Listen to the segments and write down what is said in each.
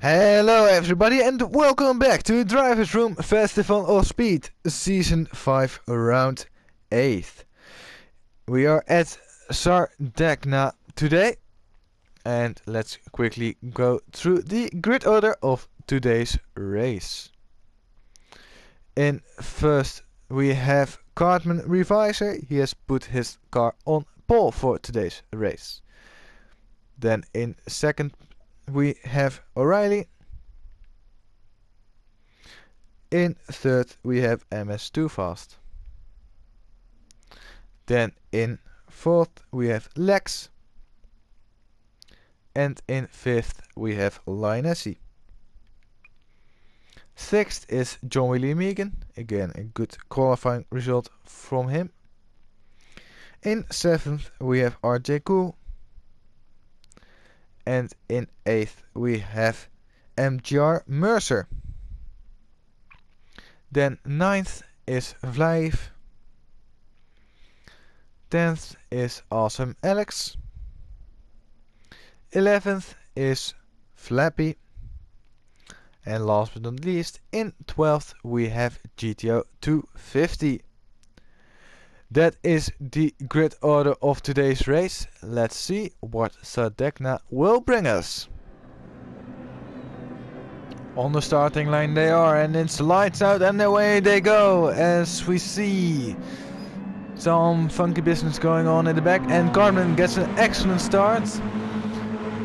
Hello everybody and welcome back to Driversroom Festival of Speed Season 5 Round 8. We are at Sardegna today and let's quickly go through the grid order of today's race. In first we have Cartman Reviser. He has put his car on pole for today's race. Then in second we have O'Reilly. In third we have MS2 Fast. Then in fourth we have Lex. And in fifth we have Lionessy. Sixth is John Willie Megan. Again a good qualifying result from him. In seventh we have RJ Cool. And in 8th we have MGR Mercer. Then 9th is Vlaev. 10th is Awesome Alex. 11th is Flappy. And last but not least, in 12th we have GTO 250. That is the grid order of today's race. Let's see what Sardegna will bring us. On the starting line they are, and it's lights out and away they go, as we see some funky business going on in the back, and Cartman gets an excellent start.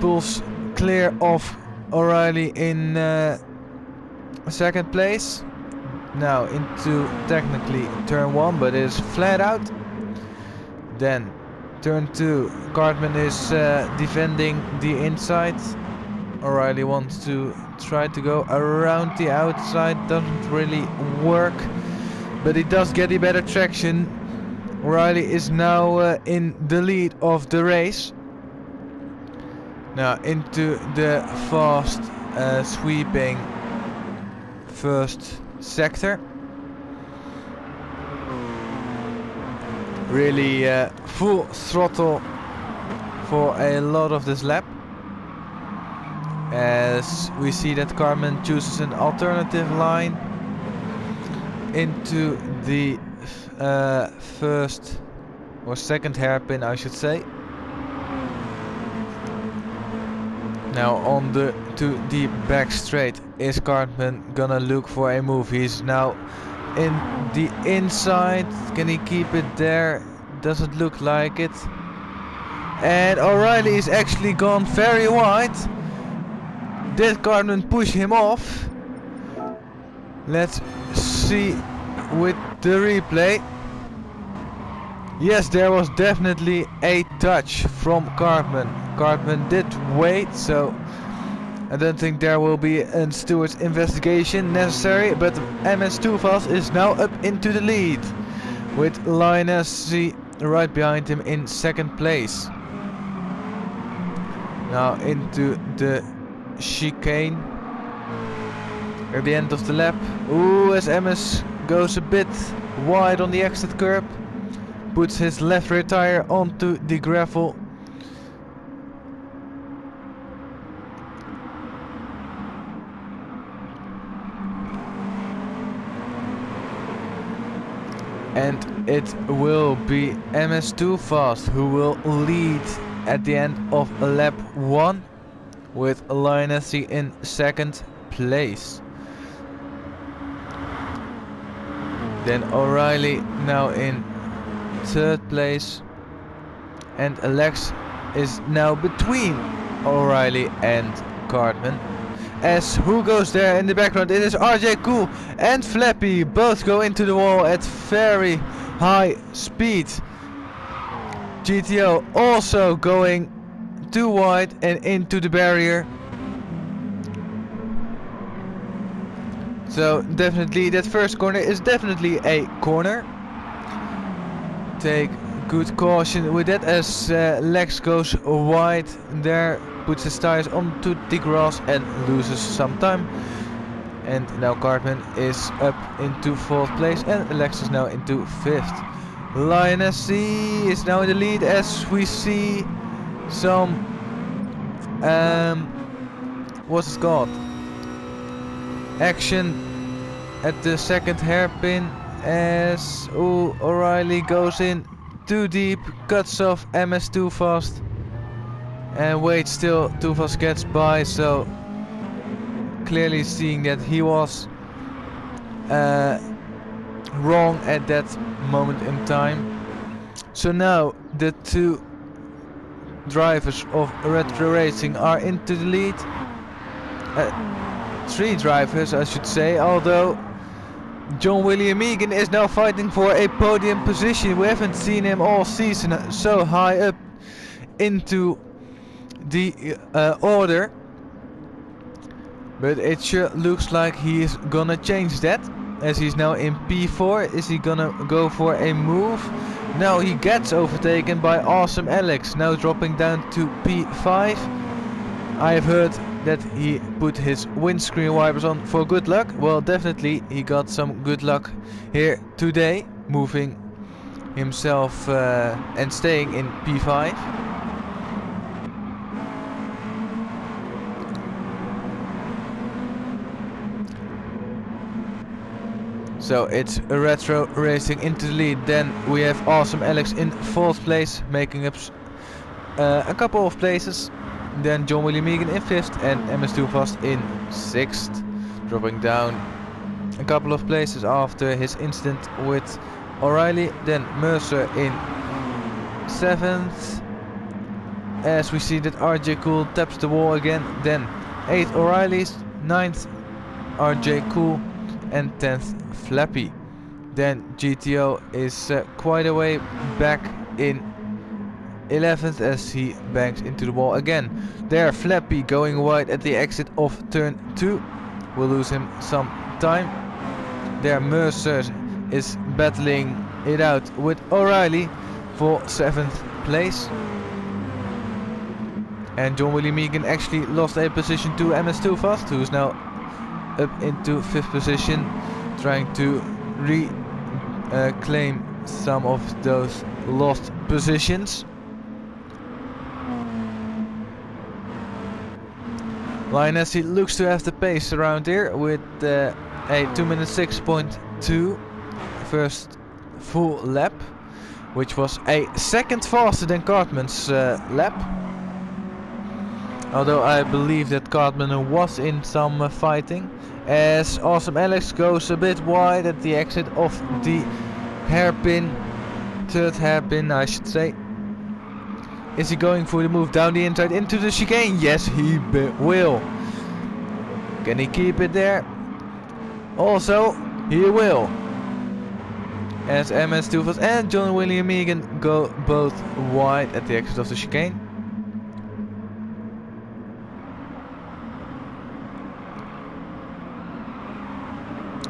Pulls clear of O'Reilly in second place. Now into technically turn 1, but it is flat out. Then turn 2, Cartman is defending the inside. O'Reilly wants to try to go around the outside, doesn't really work, but he does get a better traction. O'Reilly is now in the lead of the race. Now into the fast sweeping first sector. Really full throttle for a lot of this lap, as we see that Cartman chooses an alternative line into the first or second hairpin, I should say. Now on the the back straight, is Cartman gonna look for a move? He's now in the inside. Can he keep it there? Doesn't look like it. And O'Reilly is actually gone very wide. Did Cartman push him off? Let's see with the replay. Yes, there was definitely a touch from Cartman. Cartman did wait, so I don't think there will be a steward's investigation necessary, but MS2 Fast is now up into the lead, with Lionessy right behind him in second place. Now into the chicane at the end of the lap. Ooh, as MS goes a bit wide on the exit curb, puts his left rear tire onto the gravel. And it will be MS2 Fast who will lead at the end of lap 1, with Lionessy in second place. Then O'Reilly now in third place, and Alex is now between O'Reilly and Cartman. As who goes there in the background? It is RJ Cool and Flappy. Both go into the wall at very high speed. GTO also going too wide and into the barrier. So definitely that first corner is definitely a corner. Take good caution with that, as Lex goes wide there, puts his tires onto the grass and loses some time. And now Cartman is up into 4th place and Lex is now into 5th. Lionessy is now in the lead, as we see some was called. Action at the second hairpin as O'Reilly goes in too deep, cuts off MS too fast, and wait still too fast gets by, so clearly seeing that he was wrong at that moment in time. So now the two drivers of Retro Racing are into the lead. Three drivers I should say, although John William Egan is now fighting for a podium position. We haven't seen him all season so high up into the order, but it sure looks like he is gonna change that, as he's now in P4. Is he gonna go for a move? No, he gets overtaken by Awesome Alex, now dropping down to P5. I've heard that he put his windscreen wipers on for good luck. Well, definitely he got some good luck here today, moving himself and staying in P5. So it's a Retro Racing into the lead. Then we have Awesome Alex in 4th place, making up a couple of places. Then John William Egan in 5th and MS2 Fast in 6th, dropping down a couple of places after his incident with O'Reilly. Then Mercer in 7th, as we see that RJ Cool taps the wall again. Then 8th O'Reilly's, 9th RJ Cool, and 10th Flappy. Then GTO is quite a way back in 11th as he bangs into the wall again. There Flappy going wide at the exit of turn 2. We'll lose him some time. There Mercer is battling it out with O'Reilly for 7th place. And John William Egan actually lost a position to MS2 Fast, who is now up into 5th position, trying to reclaim some of those lost positions. Lioness looks to have the pace around here with a 2 minutes 6.2 first full lap, which was a second faster than Cartman's lap. Although I believe that Cartman was in some fighting, as Awesome Alex goes a bit wide at the exit of the hairpin, third hairpin I should say. Is he going for the move down the inside into the chicane? Yes, he will. Can he keep it there? Also, he will. As MS2 Fast and John William Egan go both wide at the exit of the chicane.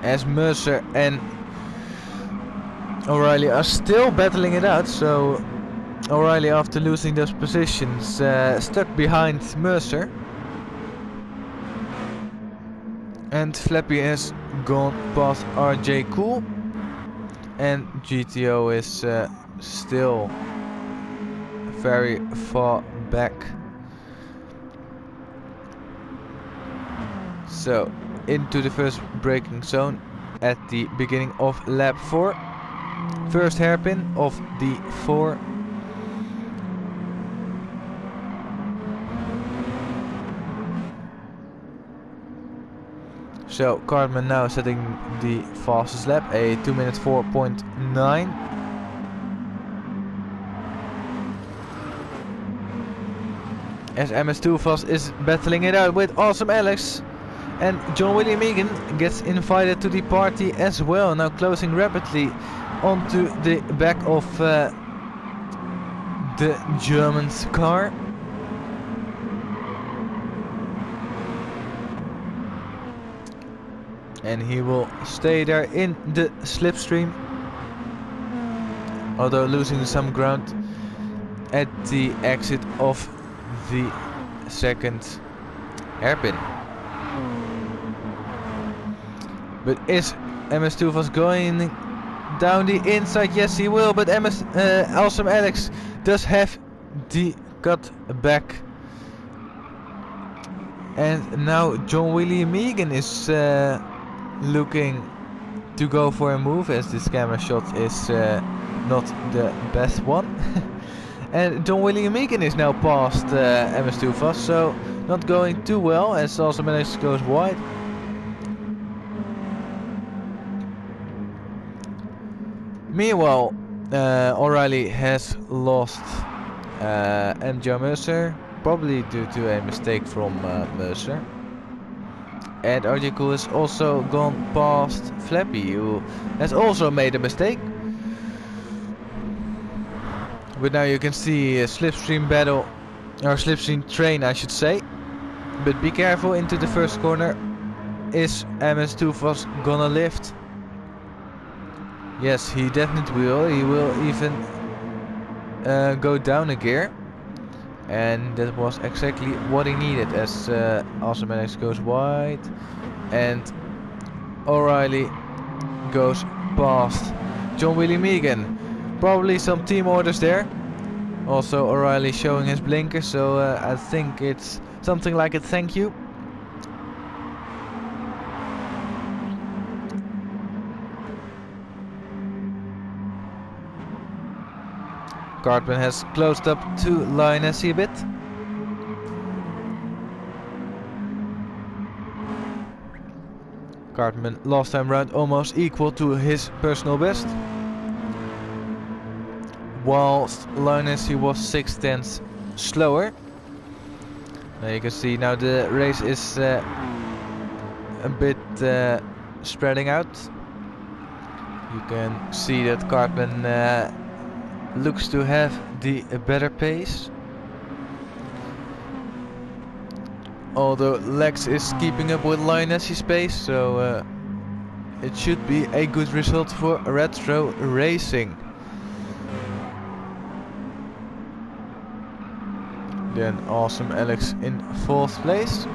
As Mercer and O'Reilly are still battling it out, so O'Reilly, after losing those positions, stuck behind Mercer. And Flappy has gone past RJ Cool. And GTO is still very far back. So, into the first braking zone at the beginning of lap 4. First hairpin of the 4. So Cartman now setting the fastest lap, a 2 minutes 4.9. As MS2 Fast is battling it out with Awesome Alex. And John William Egan gets invited to the party as well, now closing rapidly onto the back of the German's car. And he will stay there in the slipstream, although losing some ground at the exit of the second hairpin. But is MS2 Fast going down the inside? Yes, he will, but Awesome Alex does have the cut back And now John William Megan is looking to go for a move, as this camera shot is not the best one. And John William Megan is now past MS2 Fast, so not going too well, as also managed to go wide. Meanwhile, O'Reilly has lost MJ Mercer, probably due to a mistake from Mercer. And RJ Cool has also gone past Flappy, who has also made a mistake. But now you can see a slipstream battle, or slipstream train I should say. But be careful, into the first corner. Is MS2 Fast gonna lift? Yes, he definitely will. He will even go down a gear. And that was exactly what he needed, as Awesome Alex goes wide. And O'Reilly goes past John Willie Megan. Probably some team orders there. Also O'Reilly showing his blinker, so I think it's something like a thank you. Cartman has closed up to Lionessy a bit. Cartman last time round almost equal to his personal best, whilst Lionessy was 6/10 slower. Now you can see now the race is a bit spreading out. You can see that Cartman looks to have the better pace, although Lex is keeping up with Lioness's pace, so it should be a good result for Retro Racing. Then Awesome Alex in 4th place,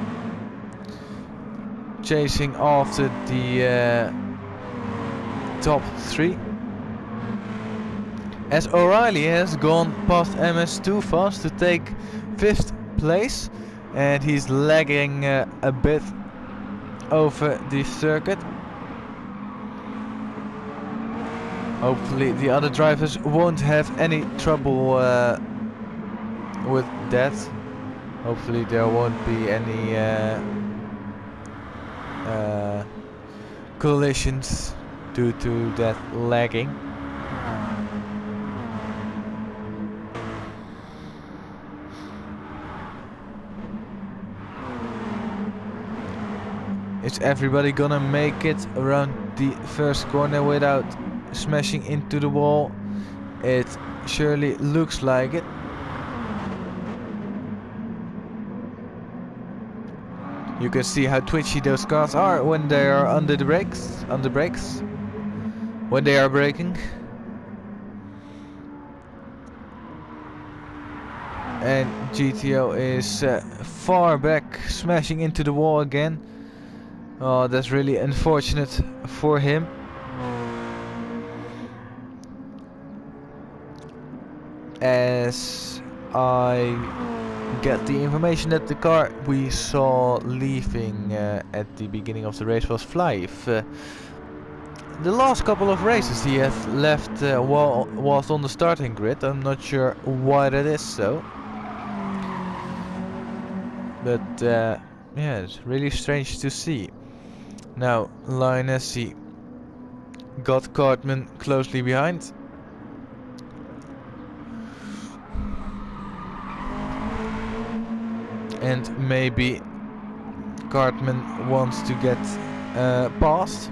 chasing after the top 3. As O'Reilly has gone past MS2 Fast to take 5th place, and he's lagging a bit over the circuit. Hopefully the other drivers won't have any trouble with that. Hopefully there won't be any collisions due to that lagging. Is everybody gonna make it around the first corner without smashing into the wall? It surely looks like it. You can see how twitchy those cars are when they are under the brakes, when they are braking. And GTO is far back, smashing into the wall again. Oh, that's really unfortunate for him. As I get the information that the car we saw leaving at the beginning of the race was Flyve. The last couple of races he has left was on the starting grid. I'm not sure why that is so. But yeah, it's really strange to see. Now Lionessy got Cartman closely behind. And maybe Cartman wants to get past,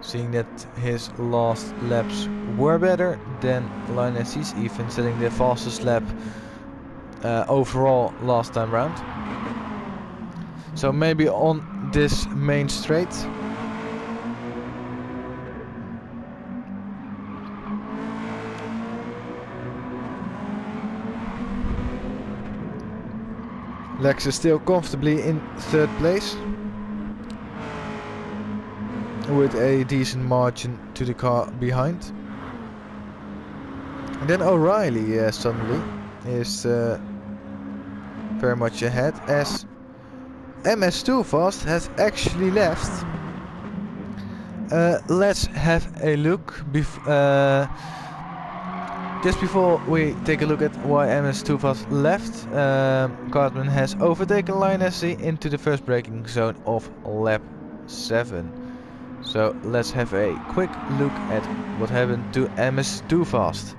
seeing that his last laps were better than Lioness's, even setting the fastest lap overall last time round. So maybe on this main straight. Lex is still comfortably in 3rd place, with a decent margin to the car behind. And then O'Reilly suddenly is very much ahead, as MS2 Fast has actually left. Let's have a look. Just before we take a look at why MS2 Fast left, Cartman has overtaken Lioness into the first braking zone of lap 7. So let's have a quick look at what happened to MS2 Fast.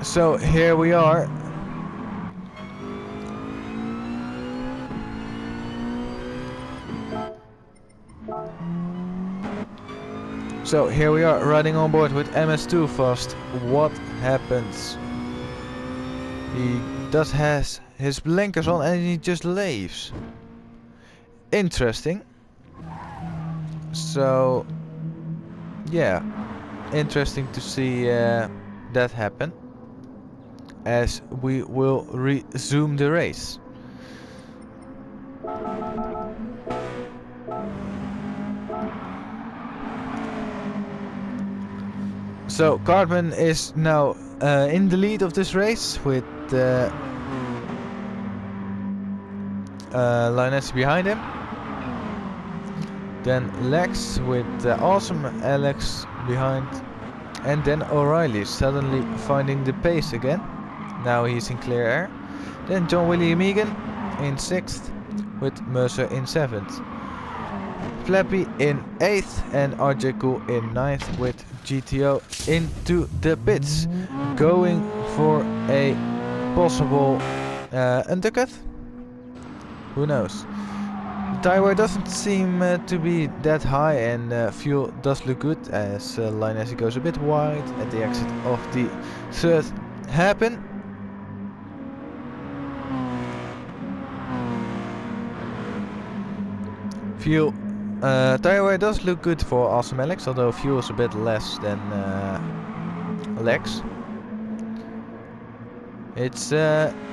So here we are. So here we are riding on board with MS2 Fast. What happens? He does has his blinkers on and he just leaves. Interesting. So yeah, interesting to see that happen, as we will resume the race. So Cartman is now in the lead of this race with Lioness behind him. Then Lex with awesome Alex behind. And then O'Reilly suddenly finding the pace again. Now he's in clear air. Then John Willie Megan in 6th with Mercer in 7th. Flappy in 8th and RJ Cool in 9th with GTO into the pits. Going for a possible undercut? Who knows? The tire wear doesn't seem to be that high, and fuel does look good as Lioness goes a bit wide at the exit of the third hairpin. Fuel tire wear does look good for Awesome Alex, although fuel is a bit less than Lex. It's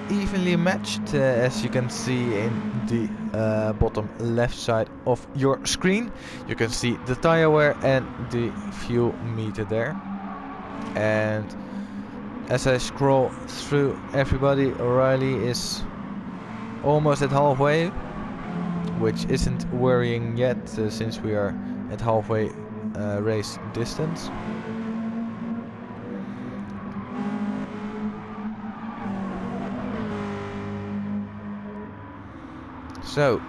evenly matched, as you can see in the bottom left side of your screen. You can see the tire wear and the fuel meter there. And as I scroll through everybody, O'Reilly is almost at halfway, which isn't worrying yet since we are at halfway race distance. So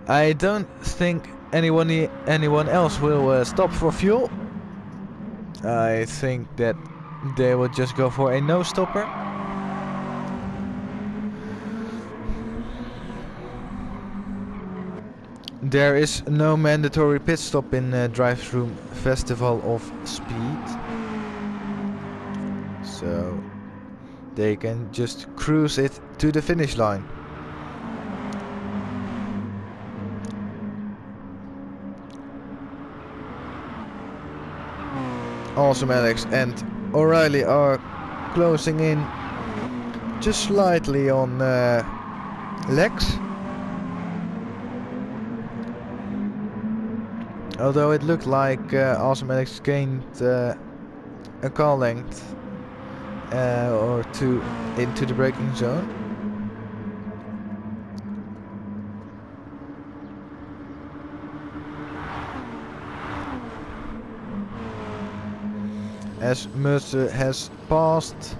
I don't think anyone else will stop for fuel. I think that they will just go for a no stopper. There is no mandatory pit stop in Driversroom Festival of Speed, so they can just cruise it to the finish line. Awesome Alex and O'Reilly are closing in just slightly on Lex. Although it looked like Awesome Alex gained a car length or two into the braking zone. As Mercer has passed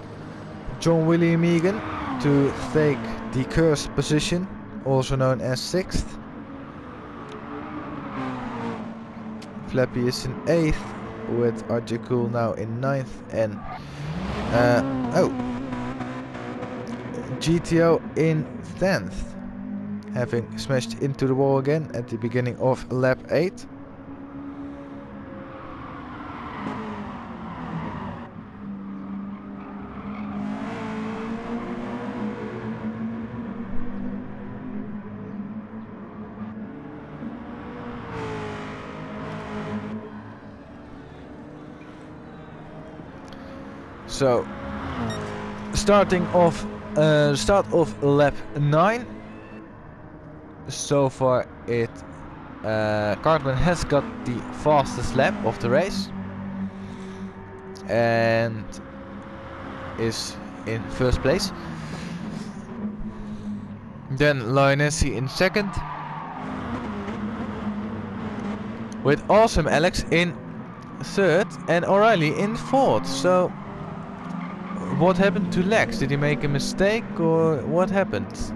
John Willie Megan to take the cursed position, also known as 6th. Flappy is in 8th with RJ Cool now in 9th and GTO in 10th, having smashed into the wall again at the beginning of lap 8. So start of lap 9. So far Cartman has got the fastest lap of the race and is in first place. Then Lionessy in second, with Awesome Alex in third and O'Reilly in fourth. So what happened to Lex? Did he make a mistake or what happened?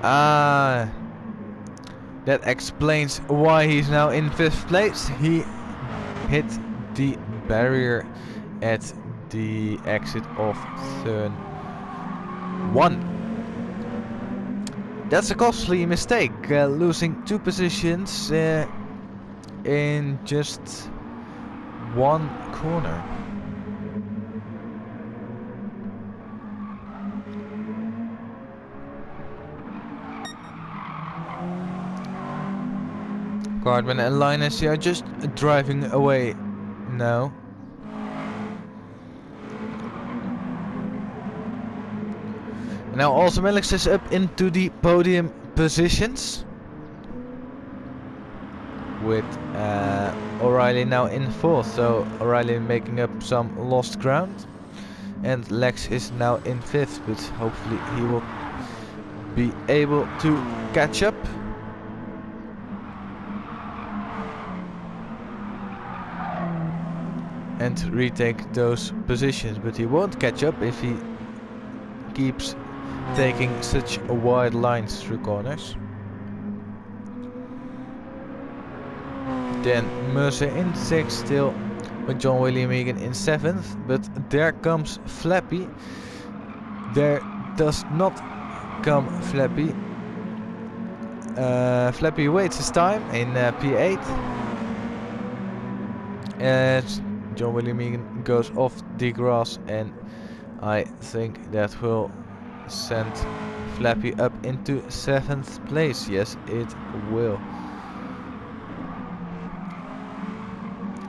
Ah, that explains why he's now in 5th place. He hit the barrier at the exit of turn 1. That's a costly mistake, losing 2 positions in just 1 corner. Cartman and Linus are just driving away now. Now also Alex is up into the podium positions, with O'Reilly now in 4th, so O'Reilly making up some lost ground, and Lex is now in 5th, but hopefully he will be able to catch up. And retake those positions, but he won't catch up if he keeps taking such wide lines through corners. Then Mercer in 6th still, with John William Egan in 7th, but there comes Flappy. There does not come Flappy. Flappy waits his time in P8 as John William Egan goes off the grass, and I think that will send Flappy up into 7th place. Yes, it will.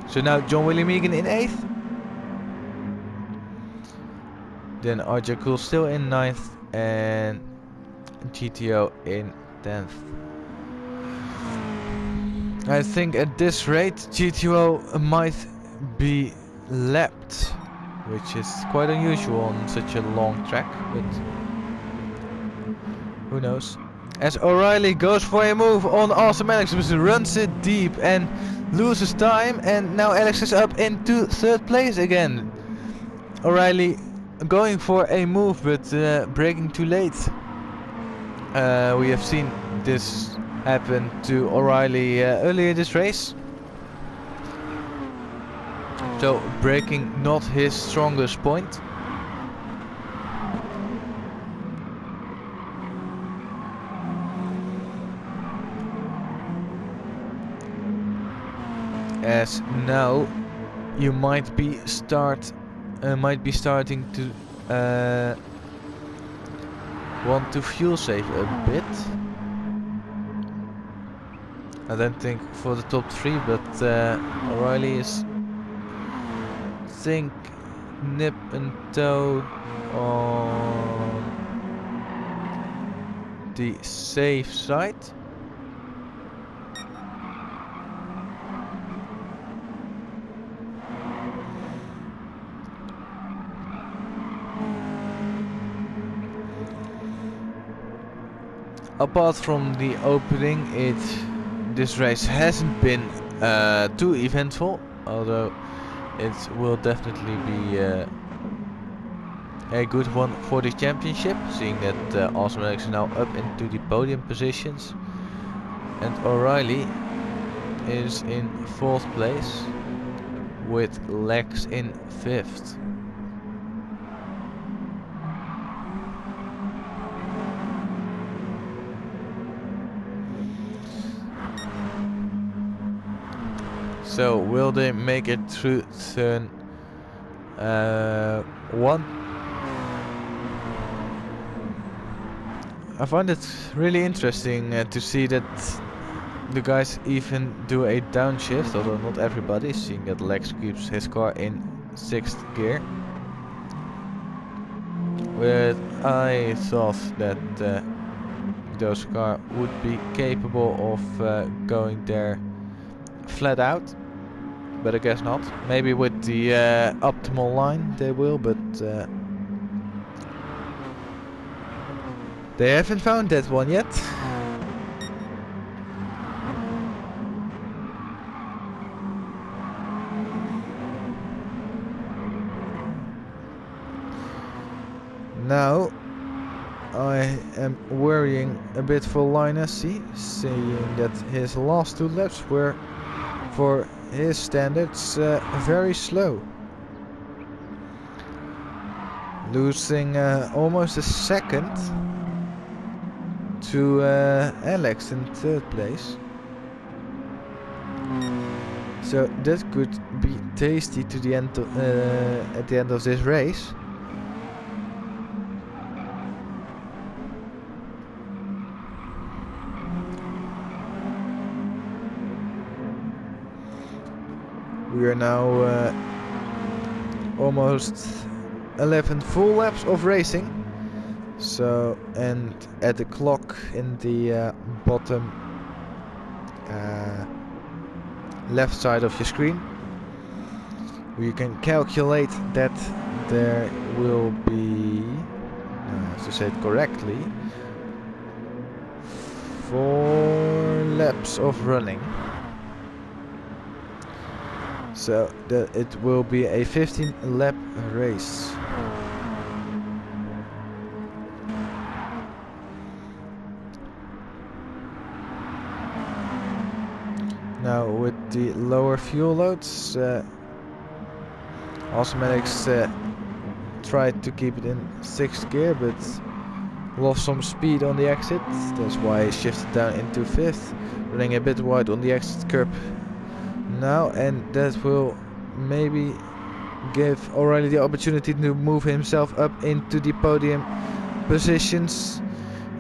So now John William Egan in 8th. Then RJ Cool still in 9th and GTO in 10th. I think at this rate GTO might be lapped, which is quite unusual on such a long track, but who knows. As O'Reilly goes for a move on Awesome Alex, but runs it deep and loses time, and now Alex is up into 3rd place again. O'Reilly going for a move, but braking too late. We have seen this happen to O'Reilly earlier this race. So braking not his strongest point. As now you might be starting to want to fuel save a bit. I don't think for the top 3, but O'Reilly is nip and toe on the safe side. Apart from the opening, this race hasn't been too eventful, although it will definitely be a good one for the championship, seeing that Awesome Alex is now up into the podium positions, and O'Reilly is in 4th place with Lex in 5th. So will they make it through turn 1? I find it really interesting to see that the guys even do a downshift, although not everybody, seeing that Lex keeps his car in 6th gear. But I thought that those cars would be capable of going there flat out, but I guess not. Maybe with the optimal line they will, but they haven't found that one yet. Now I am worrying a bit for Linus, seeing that his last 2 laps were, for his standards, very slow. Losing almost a second to Alex in 3rd place. So that could be tasty to the end at the end of this race. We are now almost 11 full laps of racing. So, and at the clock in the bottom left side of your screen, we can calculate that there will be, to say it correctly, 4 laps of running. So that it will be a 15 lap race. Now with the lower fuel loads, Automatics tried to keep it in 6th gear but lost some speed on the exit. That's why he shifted down into 5th, running a bit wide on the exit curb now, and that will maybe give O'Reilly the opportunity to move himself up into the podium positions.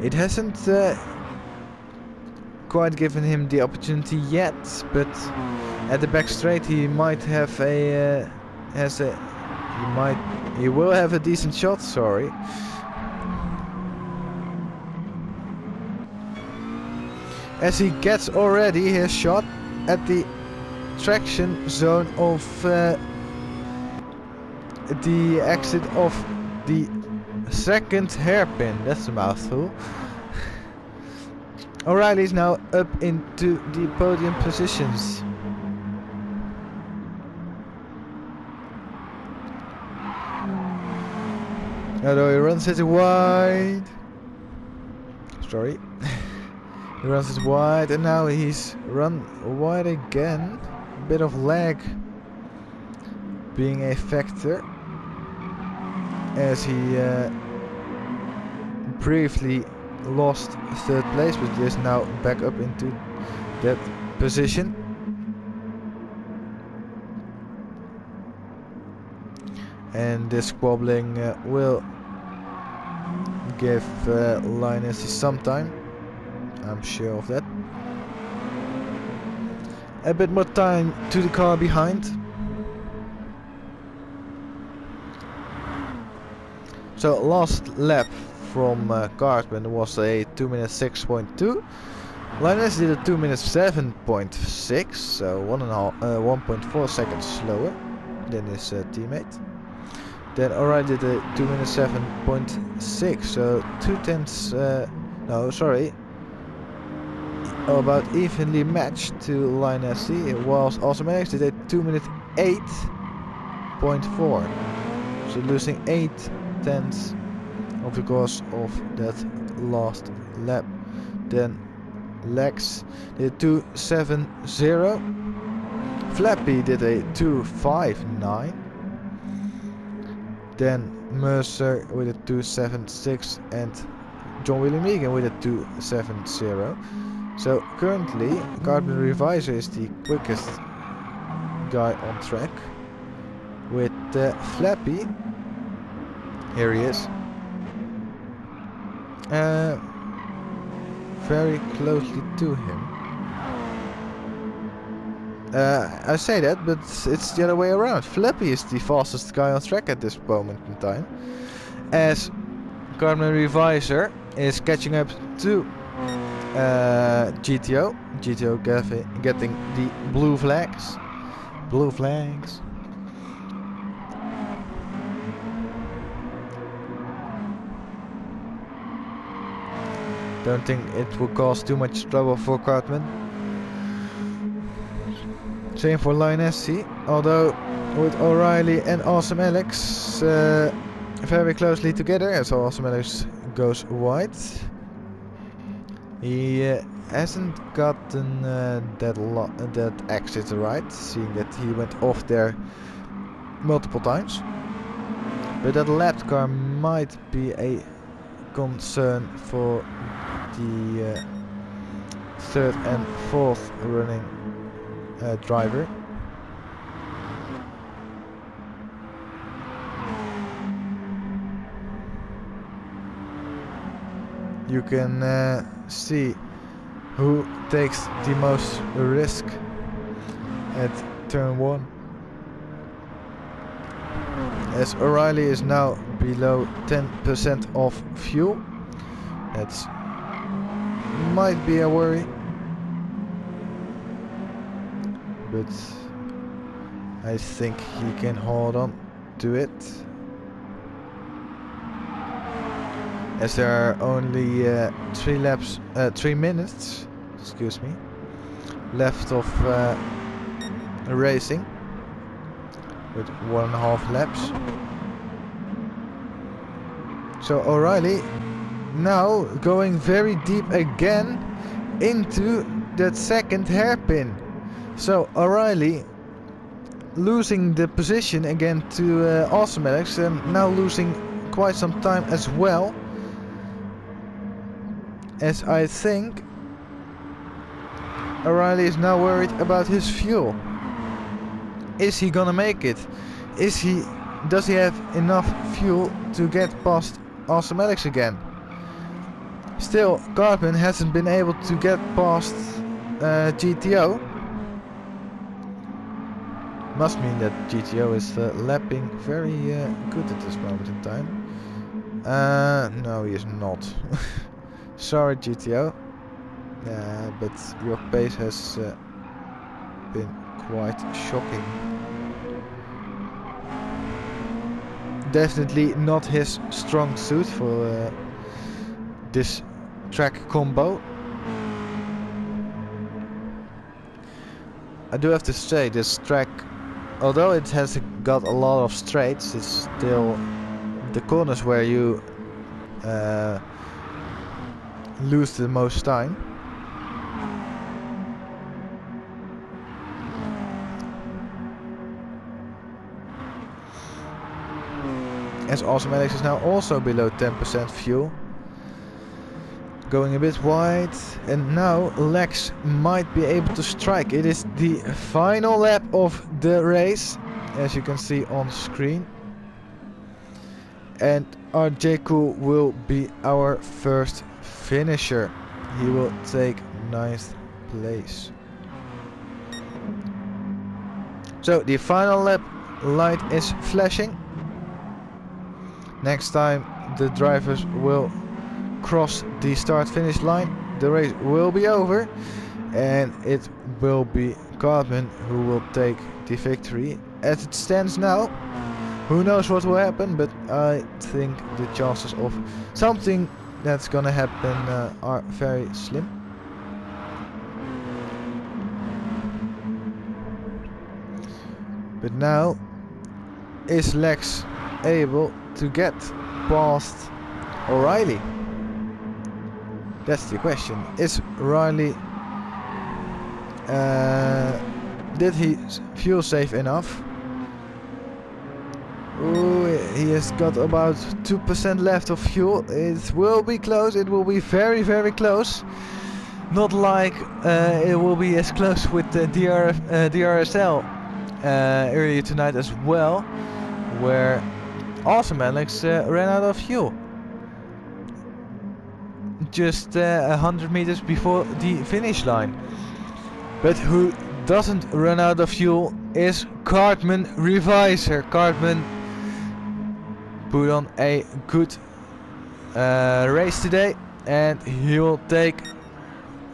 It hasn't quite given him the opportunity yet, but at the back straight he might have a he will have a decent shot, sorry. As he gets already his shot at the traction zone of the exit of the 2nd hairpin. That's a mouthful. O'Reilly's now up into the podium positions. Although he runs it wide. Sorry. He runs it wide and now he's run wide again. A bit of lag being a factor, as he briefly lost 3rd place, but he is now back up into that position. And this squabbling will give Linus some time, I'm sure of that. A bit more time to the car behind. So last lap from Cartman was a 2 minutes 6.2. Linus did a 2 minutes 7.6, so 1.4 seconds slower than his teammate. Then O'Reilly did a 2 minutes 7.6, so 2/10, no, sorry, about evenly matched to Linus, whilst Automatics did a 2 minutes 8.4, so losing 8/10 of the course of that last lap. Then Lex did 2.70, Flappy did a 2.59, then Mercer with a 2.76 and John William Megan with a 2.70. So currently Carbon Revisor is the quickest guy on track, with Flappy, here he is, very closely to him. I say that, but it's the other way around. Flippy is the fastest guy on track at this moment in time, as Carmen Reviser is catching up to GTO. GTO getting the blue flags. Blue flags. Don't think it will cause too much trouble for Cartman. Same for Line SC, although with O'Reilly and Awesome Alex very closely together, as Awesome Alex goes wide. He hasn't gotten that exit right, seeing that he went off there multiple times. But that lapped car might be a concern for the third and fourth running driver. You can see who takes the most risk at turn 1. As O'Reilly is now below 10% of fuel. That might be a worry. But I think he can hold on to it. As there are only 3 minutes, excuse me, left of racing, with 1.5 laps. So O'Reilly now going very deep again into that second hairpin. So O'Reilly losing the position again to Awesome Alex, and now losing quite some time as well. As I think O'Reilly is now worried about his fuel. Is he gonna make it? Does he have enough fuel to get past Awesome Alex again? Still, Cartman hasn't been able to get past GTO. Must mean that GTO is lapping very good at this moment in time. No, he is not. Sorry, GTO. But your pace has been quite shocking. Definitely not his strong suit for this track combo. I do have to say, this track, although it has got a lot of straights, it's still the corners where you lose the most time. As Awesome Alex is now also below 10% fuel. Going a bit wide, and now Lex might be able to strike. It is the final lap of the race, as you can see on screen. And RJ Cool will be our first finisher. He will take 9th place. So the final lap light is flashing. Next time the drivers will cross the start-finish line, the race will be over, and it will be Cartman who will take the victory. As it stands now, who knows what will happen, but I think the chances of something that's gonna happen are very slim. But now, is Lex able to get past O'Reilly? That's the question. Is Riley, did he fuel save enough? Ooh, he has got about 2% left of fuel. It will be close. It will be very, very close. Not like it will be as close with the DRSL earlier tonight as well, where Awesome Alex ran out of fuel just 100 meters before the finish line. But who doesn't run out of fuel is Cartman Reviser. Cartman put on a good race today, and he will take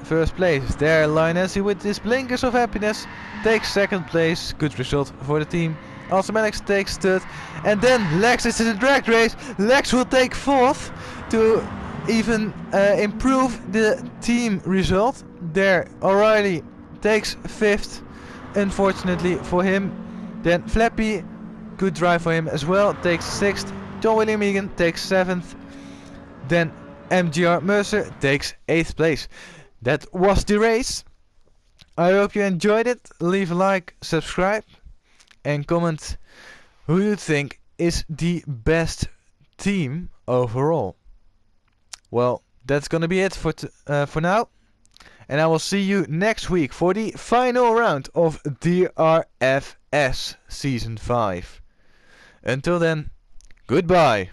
first place. There Linus with his blinkers of happiness takes second place. Good result for the team. Also Alex takes third, and then Lex is in the drag race. Lex will take fourth to even improve the team result. There O'Reilly takes fifth, unfortunately for him. Then Flappy, good drive for him as well, takes sixth. John William Egan takes seventh. Then MGR Mercer takes 8th place. That was the race. I hope you enjoyed it. Leave a like, subscribe, and comment who you think is the best team overall. Well, that's gonna be it for now. And I will see you next week for the final round of DRFS Season 5. Until then, goodbye.